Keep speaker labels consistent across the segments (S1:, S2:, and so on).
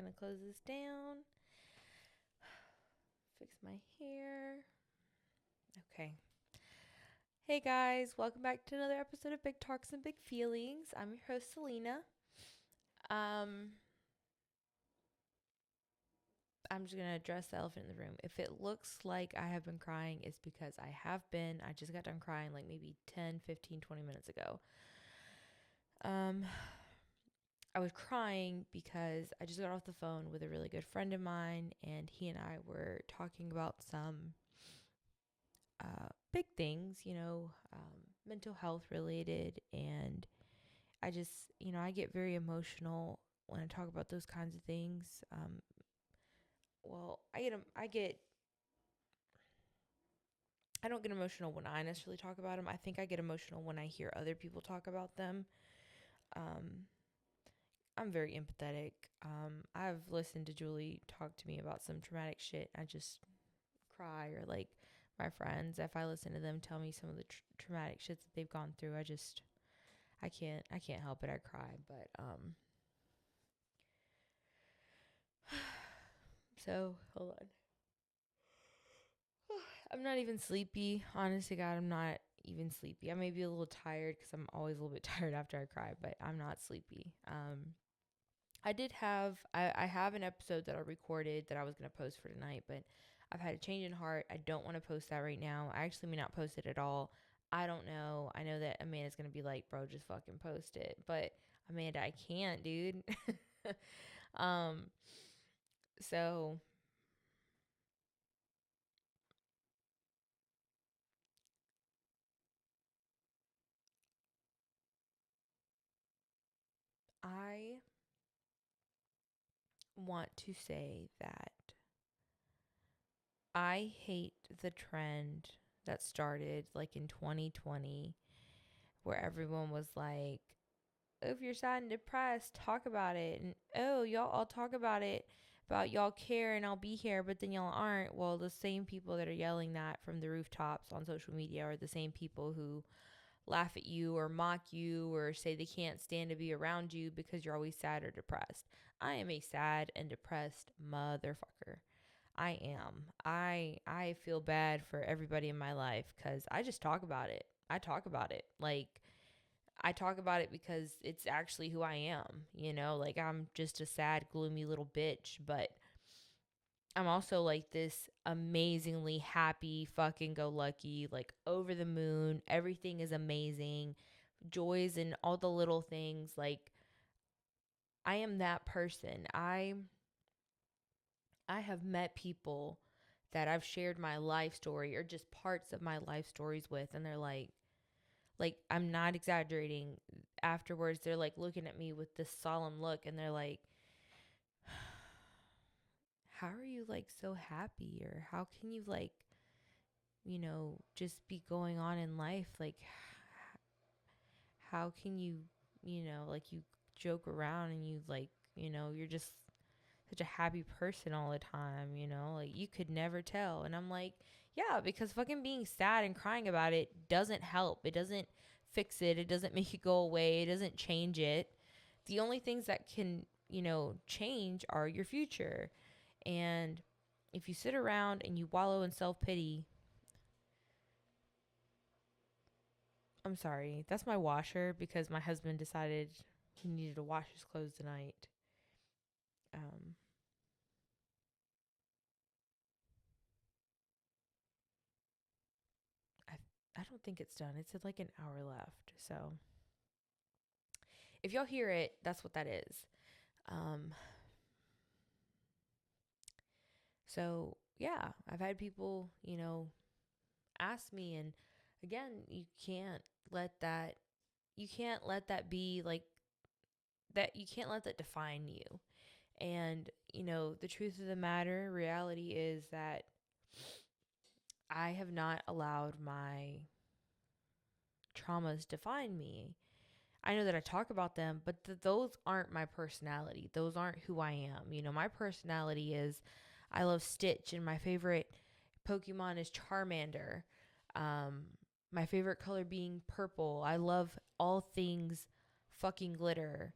S1: gonna close this down. Fix my hair. Okay. Hey guys, welcome back to another episode of Big Talks and Big Feelings. I'm your host Selena. Um, I'm just gonna address the elephant in the room. If it looks like I have been crying, it's because I have been. I just got done crying like maybe 10, 15, 20 minutes ago. Um, I was crying because I just got off the phone with a really good friend of mine, and he and I were talking about some big things, mental health related. And I just, I get very emotional when I talk about those kinds of things. I don't get emotional when I necessarily talk about them. I think I get emotional when I hear other people talk about them. Um, I'm very empathetic. I've listened to Julie talk to me about some traumatic shit. I just cry, or like my friends, if I listen to them tell me some of the traumatic shits that they've gone through, I can't help it. I cry. But so hold on. I'm not even sleepy. Honest to God, I'm not even sleepy. I may be a little tired because I'm always a little bit tired after I cry, but I'm not sleepy. I have an episode that I recorded that I was gonna post for tonight, but I've had a change in heart. I don't want to post that right now. I actually may not post it at all. I don't know. I know that Amanda's gonna be like, bro, just fucking post it. But Amanda, I can't, dude. um, so I want to say that I hate the trend that started like in 2020 where everyone was like, if you're sad and depressed, talk about it. And oh, y'all, I'll talk about it, about y'all care and I'll be here, but then y'all aren't. Well, the same people that are yelling that from the rooftops on social media are the same people who laugh at you or mock you or say they can't stand to be around you because you're always sad or depressed. I am a sad and depressed motherfucker. I am. I feel bad for everybody in my life cuz I just talk about it. I talk about it. Like I talk about it because it's actually who I am, Like I'm just a sad, gloomy little bitch, but I'm also like this amazingly happy, fucking go lucky, like over the moon. Everything is amazing. Joys and all the little things. Like I am that person. I have met people that I've shared my life story or just parts of my life stories with, and they're like I'm not exaggerating. Afterwards, they're like looking at me with this solemn look, and they're like, "How are you like so happy? Or how can you like, just be going on in life? Like, how can you, like you joke around and you like, you're just such a happy person all the time, like you could never tell." And I'm like, yeah, because fucking being sad and crying about it doesn't help. It doesn't fix it. It doesn't make it go away. It doesn't change it. The only things that can, change are your future. And if you sit around and you wallow in self pity, I'm sorry, that's my washer because my husband decided he needed to wash his clothes tonight. Um, I I don't think it's done. It said like an hour left. So if y'all hear it, that's what that is. Um, so yeah, I've had people, ask me, and again, let that you can't let that be like that. You can't let that define you. And the truth of the matter, reality is that I have not allowed my traumas define me. I know that I talk about them, but those aren't my personality. Those aren't who I am. My personality is I love Stitch, and my favorite Pokemon is Charmander. Um, my favorite color being purple. I love all things fucking glitter.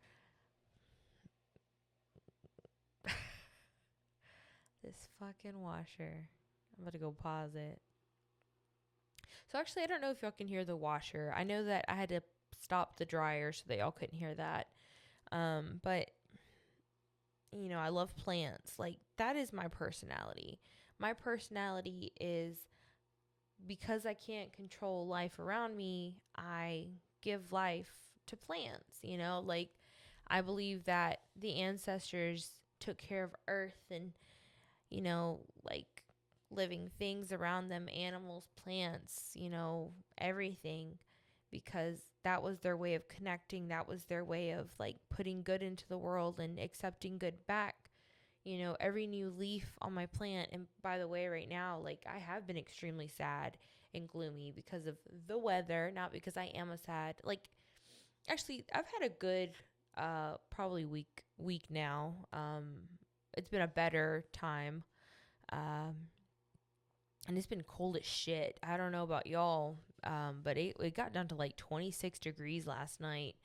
S1: fucking washer. I'm about to go pause it. So actually, I don't know if y'all can hear the washer. I know that I had to stop the dryer so that y'all couldn't hear that. But you know, I love plants. Like, that is my personality. My personality is, because I can't control life around me, I give life to plants, you know? Like, I believe that the ancestors took care of earth and, you know, like living things around them, animals, plants, you know, everything, because that was their way of connecting. That was their way of like putting good into the world and accepting good back. You know, every new leaf on my plant, and by the way, right now, like, I have been extremely sad and gloomy because of the weather, not because I am a sad. Like, actually, I've had a good probably week now. It's been a better time. Um and it's been cold as shit. I don't know about y'all, but it got down to like 26 degrees last night.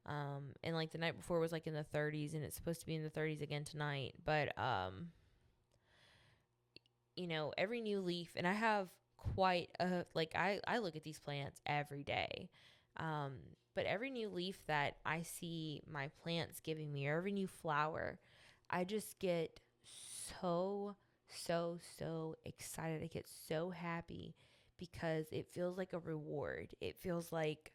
S1: And like the night before was like in the 30s, and it's supposed to be in the 30s again tonight. But you know, every new leaf, and I have quite a, like, I look at these plants every day. Um, but every new leaf that I see my plants giving me, or every new flower, I just get so, so excited. I get so happy because it feels like a reward. It feels like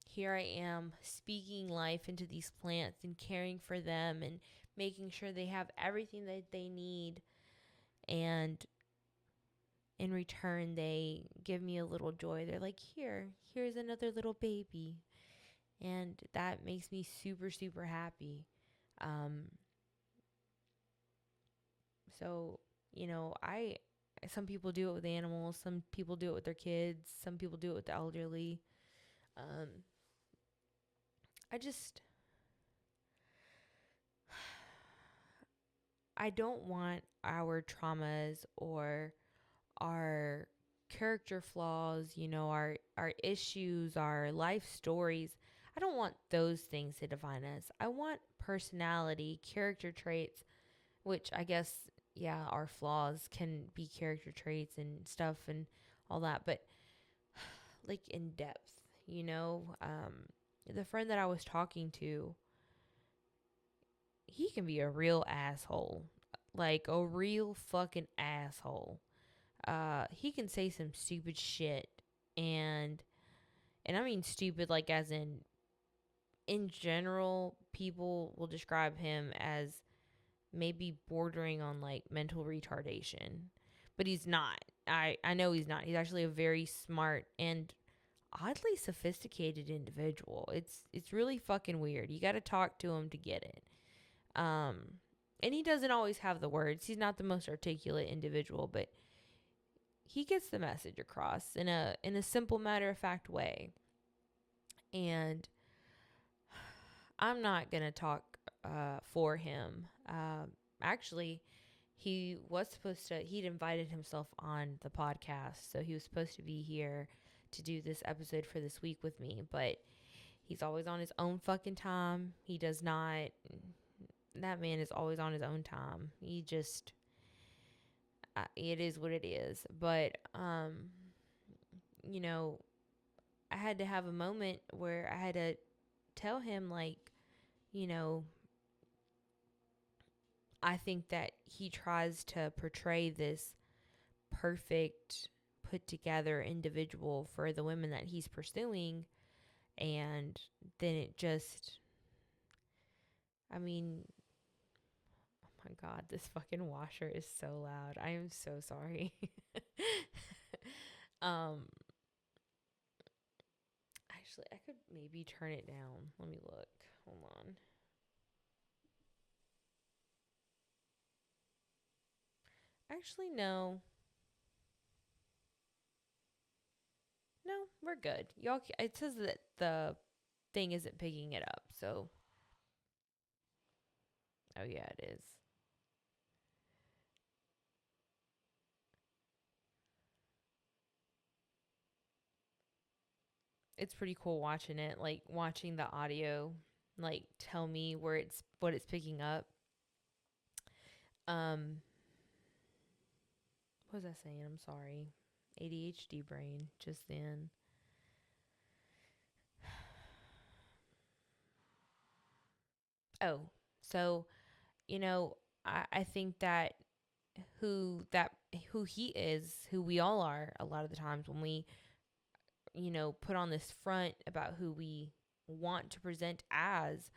S1: here I am speaking life into these plants and caring for them and making sure they have everything that they need. And in return, they give me a little joy. They're like, here's another little baby. And that makes me super, super happy. Um, so, you know, some people do it with animals, some people do it with their kids, some people do it with the elderly. Um, I just, I don't want our traumas or our character flaws, you know, our issues, our life stories. I don't want those things to define us. I want personality, character traits, which I guess, yeah, our flaws can be character traits and stuff and all that, but like in depth, you know. The friend that I was talking to, he can be a real asshole, like a real fucking asshole. He can say some stupid shit, and I mean stupid like as in general, people will describe him as maybe bordering on like mental retardation, but he's not. I know he's not. He's actually a very smart and oddly sophisticated individual. It's really fucking weird. You got to talk to him to get it. Um and he doesn't always have the words. He's not the most articulate individual, but he gets the message across in a simple, matter of fact way. And I'm not gonna talk for him. Actually, he'd invited himself on the podcast, so he was supposed to be here to do this episode for this week with me, but he's always on his own fucking time. He does not. That man is always on his own time. He just, it is what it is. But you know, I had to have a moment where I had to tell him, like, you know, I think that he tries to portray this perfect, put together individual for the women that he's pursuing. And then it just, I mean, oh my God, this fucking washer is so loud. I am so sorry. um, Actually, I could maybe turn it down. Let me look. Hold on. Actually, no. No, we're good. Y'all, it says that the thing isn't picking it up. So, oh yeah, it is. It's pretty cool watching it, like watching the audio, like tell me where it's what it's picking up. Um, What was I saying? I'm sorry. ADHD brain just then. Oh, so, you know, I think that that who he is, who we all are a lot of the times when we, put on this front about who we want to present as,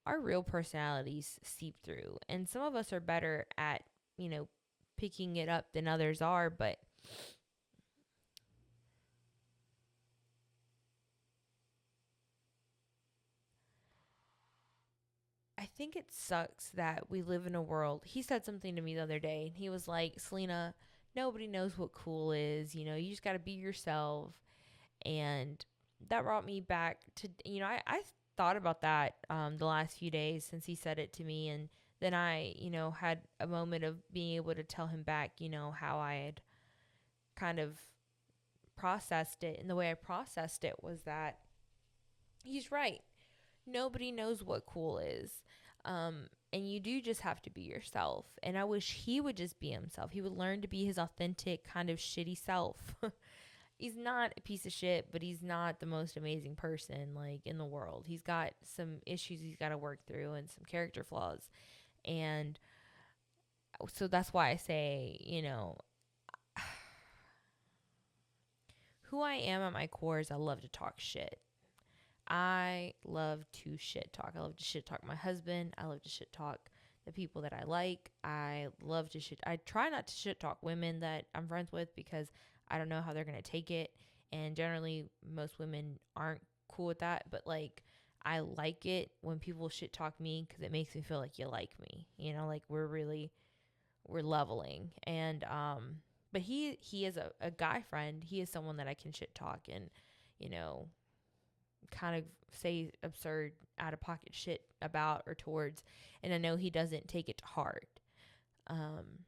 S1: our real personalities seep through. And some of us are better at, you know, picking it up than others are, but I think it sucks that we live in a world. He said something to me the other day, and he was like, Selena, nobody knows what cool is. You just got to be yourself. And that brought me back to, I thought about that the last few days since he said it to me. And then I, had a moment of being able to tell him back, how I had kind of processed it. And the way I processed it was that he's right. Nobody knows what cool is. And you do just have to be yourself. And I wish he would just be himself. He would learn to be his authentic, kind of shitty self. He's not a piece of shit, but he's not the most amazing person like in the world. He's got some issues he's got to work through and some character flaws. And so that's why I say, who I am at my core is I love to talk shit. I love to shit talk. I love to shit talk my husband. I love to shit talk the people that I like. I try not to shit talk women that I'm friends with because I don't know how they're going to take it. And generally, most women aren't cool with that. But like, I like it when people shit talk me because it makes me feel like you like me. Like we're leveling. And, but he is a guy friend. He is someone that I can shit talk and, you know, kind of say absurd, out of pocket shit about or towards. And I know he doesn't take it to heart. Um,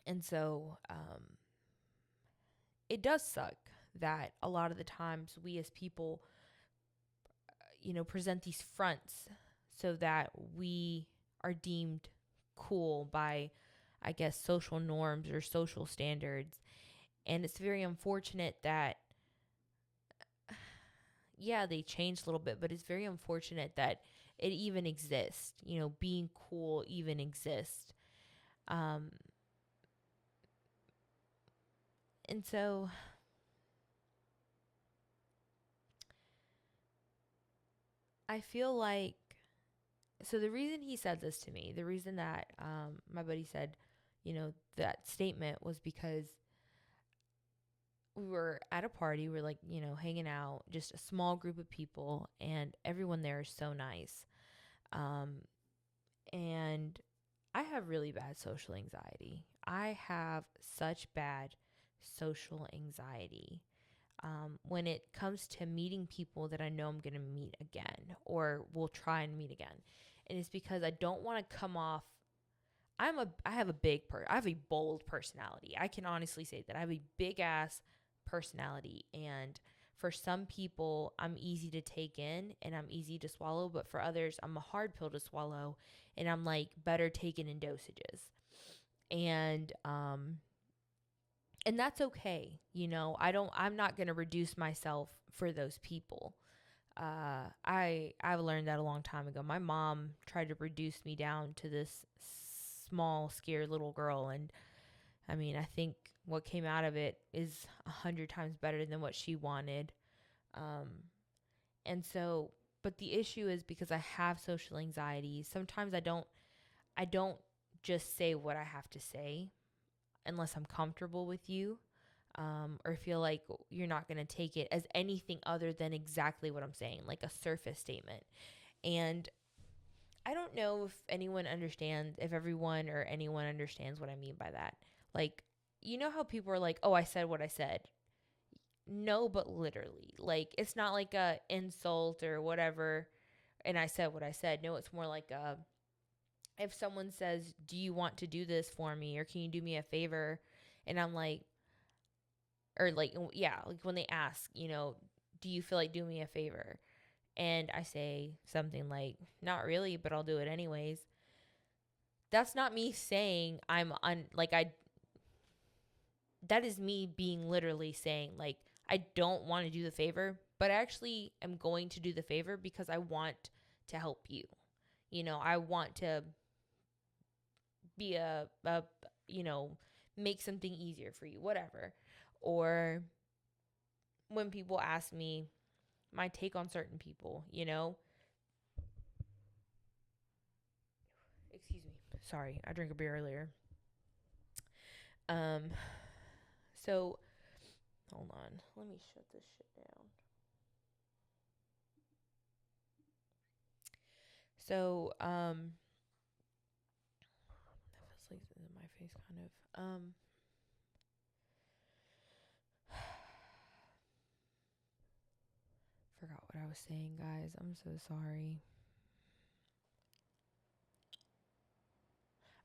S1: and so, it does suck that a lot of the times we as people, present these fronts so that we are deemed cool by, I guess, social norms or social standards. And it's very unfortunate that, yeah, they changed a little bit, but it's very unfortunate that it even exists. Being cool even exists. Um, and so I feel like, so the reason he said this to me, the reason that my buddy said, that statement was because we were at a party. We're like, hanging out, just a small group of people, and everyone there is so nice. Um, and I have really bad social anxiety. I have such bad social anxiety. When it comes to meeting people that I know I'm going to meet again or will try and meet again. And it's because I don't want to come off. I have a bold personality. I can honestly say that I have a big ass personality. And for some people, I'm easy to take in and I'm easy to swallow. But for others, I'm a hard pill to swallow and I'm like better taken in dosages. And, and that's okay. I'm not going to reduce myself for those people. I've learned that a long time ago. My mom tried to reduce me down to this small, scared little girl, and I mean, I think what came out of it is 100 times better than what she wanted. Um, and so, but the issue is because I have social anxiety. Sometimes I don't just say what I have to say unless I'm comfortable with you. Or feel like you're not going to take it as anything other than exactly what I'm saying, like a surface statement. And I don't know if everyone or anyone understands what I mean by that. Like, how people are like, oh, I said what I said. No, but literally. Like, it's not like a insult or whatever, and I said what I said. No, it's more like if someone says, do you want to do this for me? Or can you do me a favor? And I'm like, or like, yeah, like when they ask, do you feel like doing me a favor? And I say something like, not really, but I'll do it anyways. That's not me saying that is me being literally saying, like, I don't want to do the favor, but I actually am going to do the favor because I want to help you. I want to be a you know, make something easier for you, whatever. Or when people ask me my take on certain people, excuse me. Sorry, I drank a beer earlier. Um, so hold on. Let me shut this shit down. So, that feels like in my face, kind of. Forgot what I was saying, guys. I'm so sorry.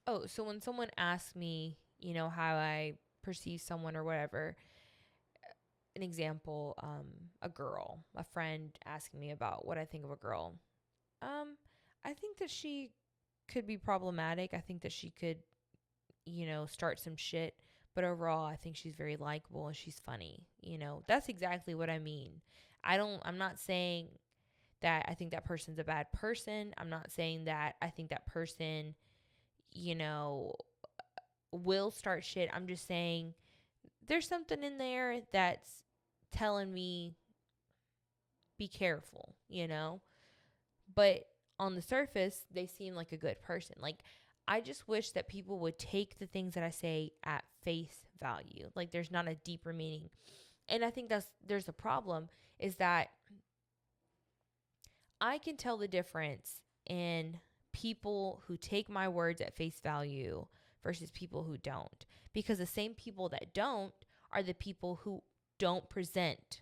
S1: Oh, so when someone asks me, how I perceive someone or whatever, an example, a friend asking me about what I think of a girl. I think that she could be problematic. I think that she could, start some shit. But overall, I think she's very likable and she's funny. That's exactly what I mean. I'm not saying that I think that person's a bad person. I'm not saying that I think that person, you know, will start shit. I'm just saying there's something in there that's telling me be careful. But on the surface, they seem like a good person. Like, I just wish that people would take the things that I say at face value. Like, there's not a deeper meaning. And I think there's a problem is that I can tell the difference in people who take my words at face value versus people who don't. Because the same people that don't are the people who don't present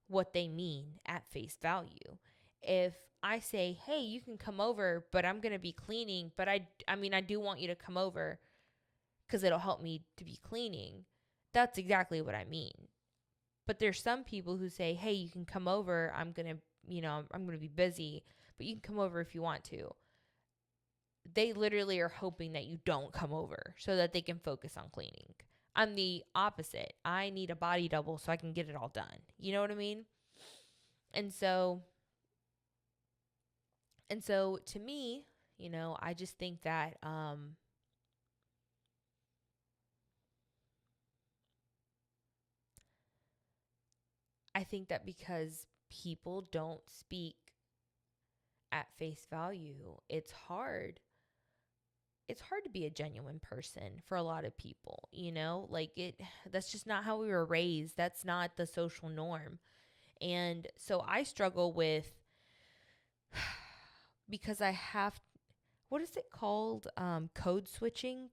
S1: what they mean at face value. If I say, "Hey, you can come over, but I'm going to be cleaning, but I do want you to come over cuz it'll help me to be cleaning." That's exactly what I mean. But there's some people who say, "Hey, you can come over. I'm going to be busy, but you can come over if you want to." They literally are hoping that you don't come over so that they can focus on cleaning. I'm the opposite. I need a body double so I can get it all done. You know what I mean? And so to me, I just think that I think that because people don't speak at face value, it's hard to be a genuine person for a lot of people. Like, that's just not how we were raised. That's not the social norm. And so I struggle with because I have, what is it called? Code switching.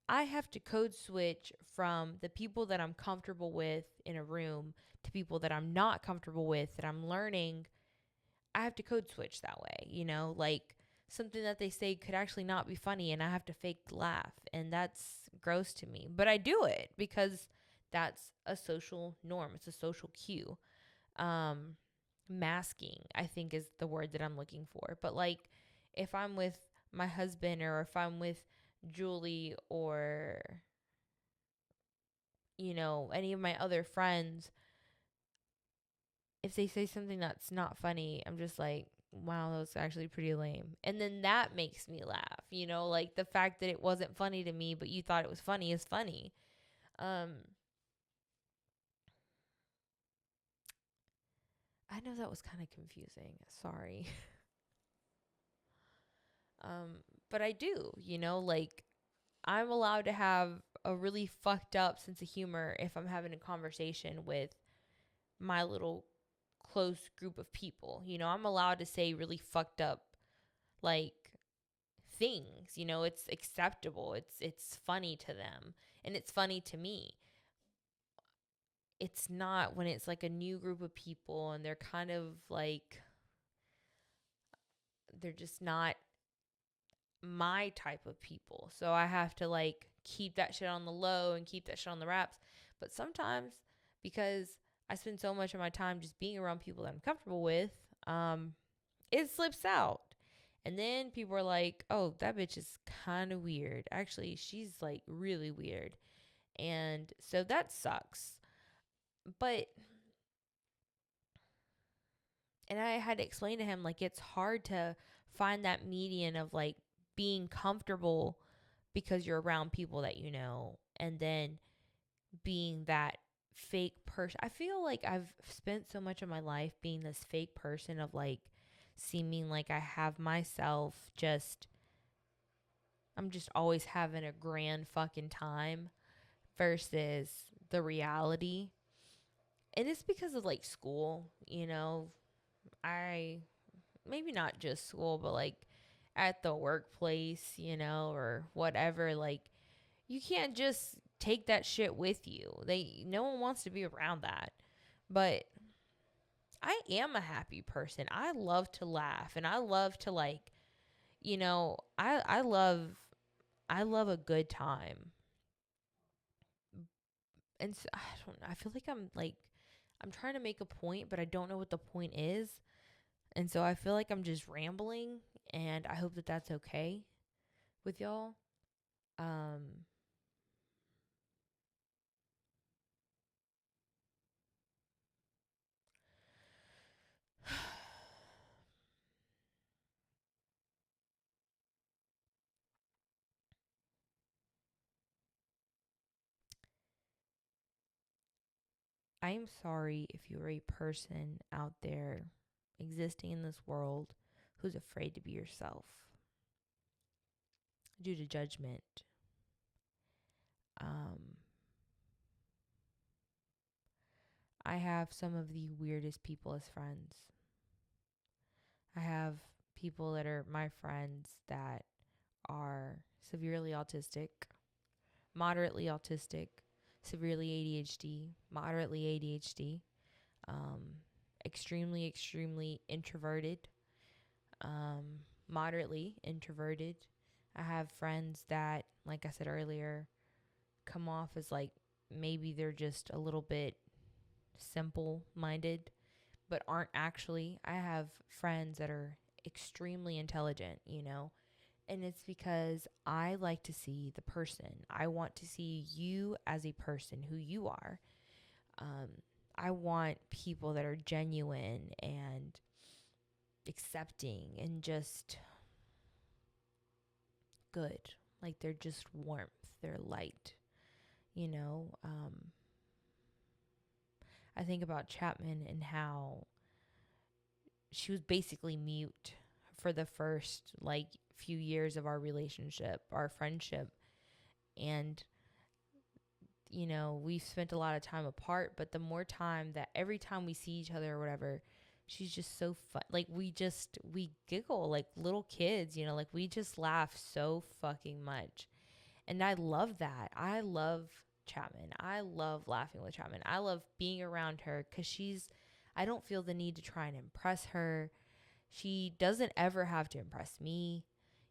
S1: I have to code switch from the people that I'm comfortable with in a room to people that I'm not comfortable with that I'm learning. I have to code switch that way, like something that they say could actually not be funny and I have to fake laugh. And that's gross to me. But I do it because that's a social norm, it's a social cue. Um, Masking, I think, is the word that I'm looking for. But like, if I'm with my husband or if I'm with Julie or, any of my other friends, if they say something that's not funny, I'm just like, wow, that was actually pretty lame. And then that makes me laugh, like the fact that it wasn't funny to me, but you thought it was funny is funny. Um, I know that was kind of confusing. Sorry. But I do, like I'm allowed to have a really fucked up sense of humor if I'm having a conversation with my little close group of people. I'm allowed to say really fucked up like things. It's acceptable. It's funny to them and it's funny to me. It's not when it's like a new group of people and they're kind of like they're just not my type of people. So I have to like keep that shit on the low and keep that shit on the wraps. But sometimes because I spend so much of my time just being around people that I'm comfortable with, it slips out. And then people were like, oh, that bitch is kind of weird. Actually, she's like really weird. And so that sucks. But, and I had to explain to him, like, it's hard to find that median of like being comfortable because you're around people that you know, and then being that fake person. I feel like I've spent so much of my life being this fake person of like seeming like I have myself just, I'm just always having a grand fucking time versus the reality. And it's because of like school, you know. I, maybe not just school, but like at the workplace, you know, or whatever, like you can't just take that shit with you. No one wants to be around that. But I am a happy person. I love to laugh and I love to like, you know, I love a good time. And so, I don't know. I feel like I'm trying to make a point, but I don't know what the point is. And so I feel like I'm just rambling, and I hope that that's okay with y'all. Um I am sorry if you're a person out there existing in this world who's afraid to be yourself due to judgment. Um, I have some of the weirdest people as friends. I have people that are my friends that are severely autistic, moderately autistic, severely ADHD, moderately ADHD, um, extremely, extremely introverted, moderately introverted. I have friends that, like I said earlier, come off as like maybe they're just a little bit simple minded, but aren't actually. I have friends that are extremely intelligent, you know, and it's because I like to see the person. I want to see you as a person, who you are. Um, I want people that are genuine and accepting and just good. Like they're just warmth, they're light, you know. I think about Chapman and how she was basically mute for the first like few years of our relationship, our friendship. And, you know, we've spent a lot of time apart, but the more time that every time we see each other or whatever, she's just so fun. Like we giggle like little kids, you know, like we just laugh so fucking much. And I love that. I love Chapman. I love laughing with Chapman. I love being around her because I don't feel the need to try and impress her. She doesn't ever have to impress me.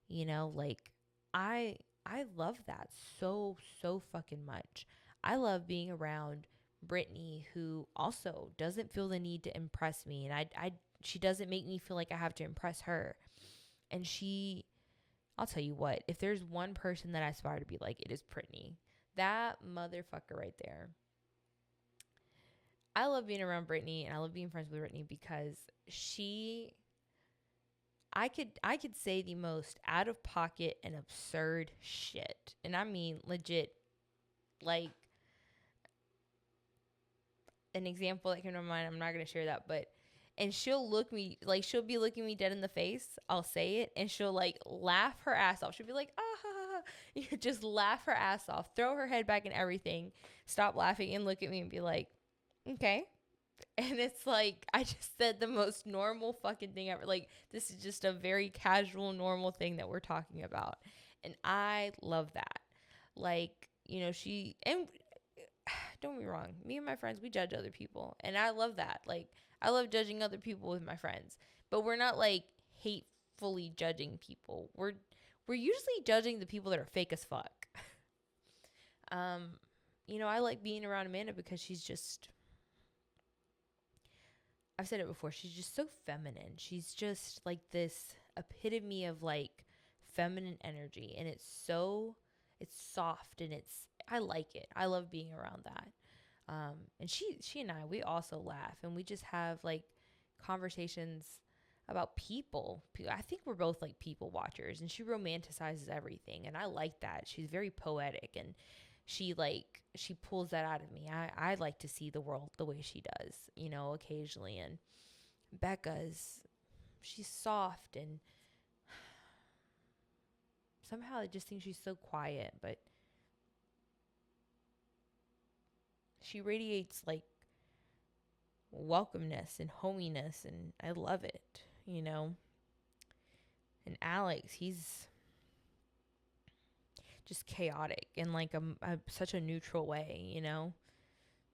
S1: You know, like I I love that so so fucking much. I love being around Brittany, who also doesn't feel the need to impress me, and I she doesn't make me feel like I have to impress her. And I'll tell you what, if there's one person that I aspire to be like, it is Brittany. That motherfucker right there. I love being around Brittany and I love being friends with Brittany because she I could say the most out of pocket and absurd shit. And I mean legit, like an example that came to mind, I'm not gonna share that, but and she'll look me like she'll be looking me dead in the face. I'll say it and she'll like laugh her ass off. She'll be like, ah ha ha ha. You just laugh her ass off, throw her head back and everything, stop laughing and look at me and be like, okay. And it's like I just said the most normal fucking thing ever. Like this is just a very casual, normal thing that we're talking about. And I love that. Like, you know, she and don't get me wrong, me and my friends, we judge other people. And I love that. Like I love judging other people with my friends. But we're not like hatefully judging people. We're usually judging the people that are fake as fuck. um, you know, I like being around Amanda because she's just I've said it before, she's just so feminine. She's just like this. epitome of like feminine energy, and it's soft, and I like it. I love being around that. And she and I, we also laugh, and we just have like conversations about people. I think we're both like people watchers, and she romanticizes everything, and I like that. She's very poetic, and she pulls that out of me. I like to see the world the way she does, occasionally. And Becca's she's soft, and somehow I just think she's so quiet, but she radiates like welcomeness and hominess, and I love it. And Alex, he's just chaotic in like such a neutral way.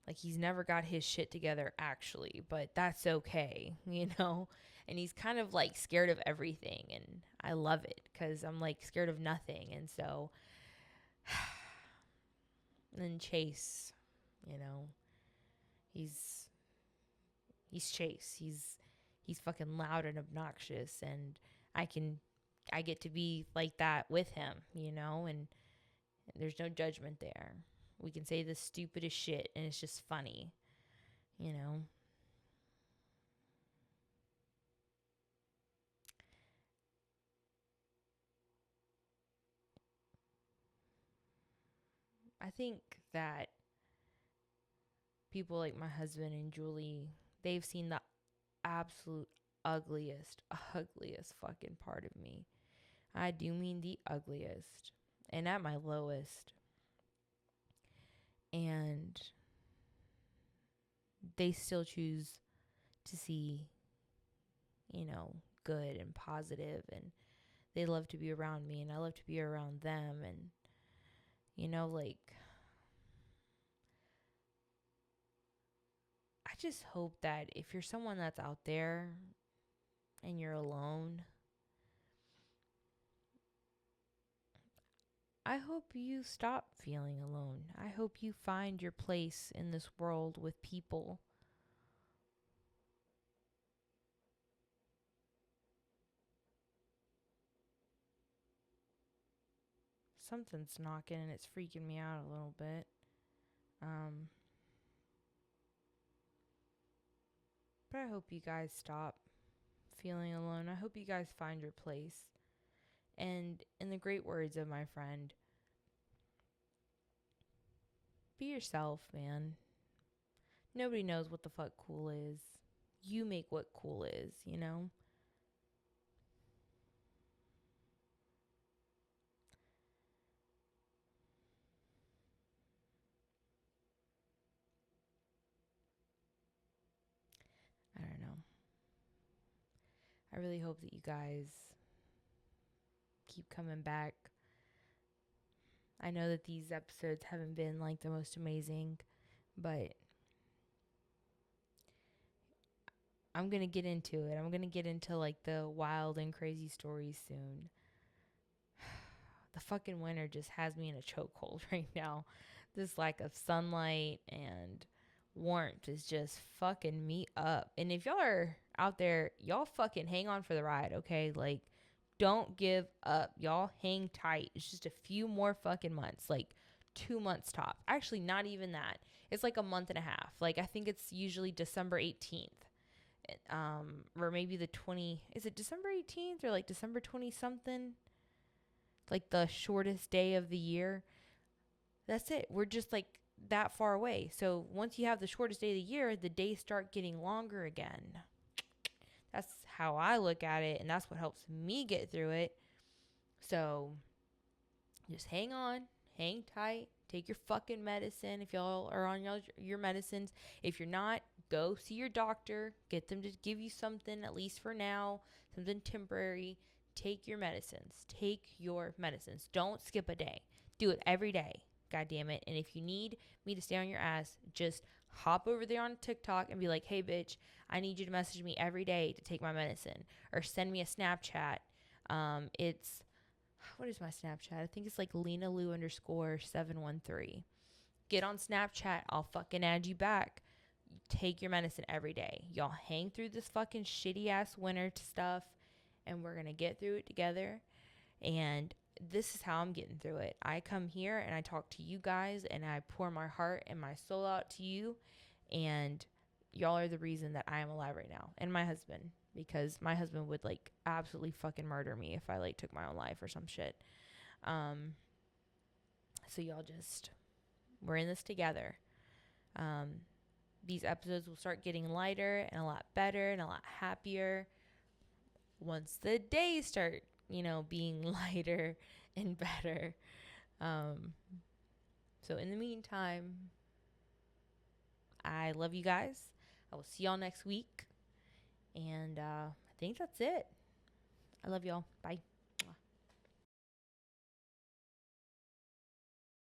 S1: Like he's never got his shit together actually, but that's okay. And he's kind of like scared of everything, and I love it cuz I'm like scared of nothing. And so and then Chase, you know, he's he's Chase. He's fucking loud and obnoxious, and I can I get to be like that with him. And there's no judgment there. We can say the stupidest shit and it's just funny, you know. I think that people like my husband and Julie, they've seen the absolute ugliest fucking part of me. I do mean the ugliest and at my lowest. And they still choose to see, good and positive, and they love to be around me, and I love to be around them. And, like, I just hope that if you're someone that's out there and you're alone, I hope you stop feeling alone. I hope you find your place in this world with people. Something's knocking and it's freaking me out a little bit. Um, but I hope you guys stop feeling alone. I hope you guys find your place. And in the great words of my friend, be yourself, man. Nobody knows what the fuck cool is. You make what cool is. I don't know. I really hope that you guys keep coming back. I know that these episodes haven't been like the most amazing, but I'm going to get into it. I'm going to get into like the wild and crazy stories soon. The fucking winter just has me in a chokehold right now. This lack of sunlight and warmth is just fucking me up. And if y'all are out there, y'all fucking hang on for the ride, okay? Like, don't give up. Y'all hang tight. It's just a few more fucking months, like 2 months top. Actually, not even that. It's like a month and a half. Like, I think it's usually December 18th. Or maybe the 20, is it December 18th or like December 20 something? Like the shortest day of the year. That's it. We're just like that far away. So once you have the shortest day of the year, the days start getting longer again. That's how I look at it, and that's what helps me get through it. So just hang on, hang tight, take your fucking medicine if y'all are on your medicines. If you're not, go see your doctor, get them to give you something, at least for now, something temporary. Take your medicines. Take your medicines. Don't skip a day. Do it every day. God damn it. And if you need me to stay on your ass, just hop over there on TikTok and be like, hey, bitch, I need you to message me every day to take my medicine. Or send me a Snapchat. It's, what is my Snapchat? I think it's like Lena Lou _713. Get on Snapchat. I'll fucking add you back. Take your medicine every day. Y'all hang through this fucking shitty ass winter stuff, and we're going to get through it together. And this is how I'm getting through it. I come here and I talk to you guys and I pour my heart and my soul out to you. And y'all are the reason that I am alive right now. And my husband, because my husband would like absolutely fucking murder me if I like took my own life or some shit. So y'all just, we're in this together. These episodes will start getting lighter and a lot better and a lot happier once the days start, being lighter and better. So in the meantime, I love you guys. I will see y'all next week. And I think that's it. I love y'all. Bye.